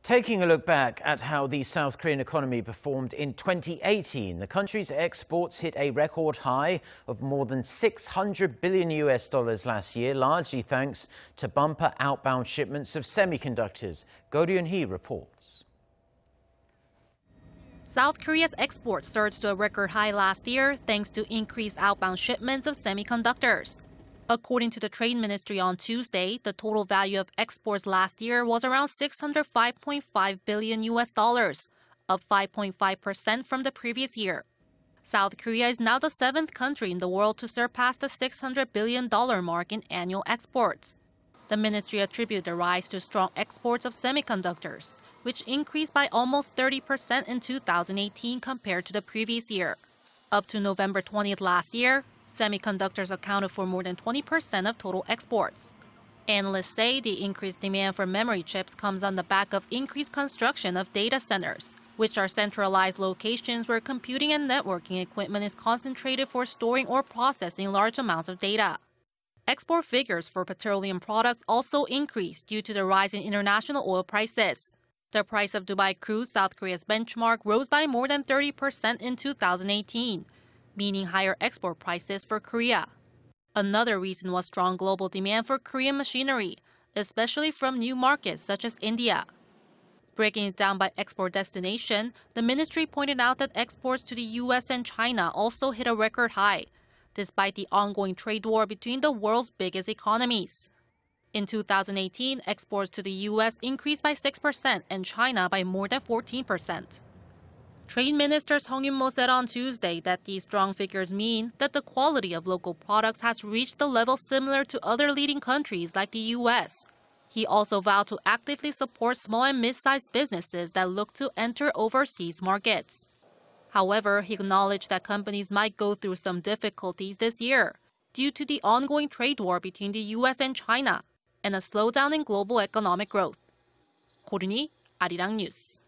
Taking a look back at how the South Korean economy performed in 2018, the country's exports hit a record high of more than $600 billion last year, largely thanks to bumper outbound shipments of semiconductors. Roon-hee reports. South Korea's exports surged to a record high last year thanks to increased outbound shipments of semiconductors. According to the Trade Ministry on Tuesday, the total value of exports last year was around $605.5 billion, up 5.5% from the previous year. South Korea is now the seventh country in the world to surpass the $600 billion mark in annual exports. The ministry attributed the rise to strong exports of semiconductors, which increased by almost 30% in 2018 compared to the previous year. Up to November 20th last year, semiconductors accounted for more than 20% of total exports. Analysts say the increased demand for memory chips comes on the back of increased construction of data centers, which are centralized locations where computing and networking equipment is concentrated for storing or processing large amounts of data. Export figures for petroleum products also increased due to the rise in international oil prices. The price of Dubai crude, South Korea's benchmark, rose by more than 30% in 2018. Meaning higher export prices for Korea. Another reason was strong global demand for Korean machinery, especially from new markets such as India. Breaking it down by export destination, the ministry pointed out that exports to the U.S. and China also hit a record high, despite the ongoing trade war between the world's biggest economies. In 2018, exports to the U.S. increased by 6% and China by more than 14%. Trade Minister Sung Yun-mo said on Tuesday that these strong figures mean that the quality of local products has reached a level similar to other leading countries like the U.S. He also vowed to actively support small and mid-sized businesses that look to enter overseas markets. However, he acknowledged that companies might go through some difficulties this year due to the ongoing trade war between the U.S. and China and a slowdown in global economic growth. Roon-hee, Arirang News.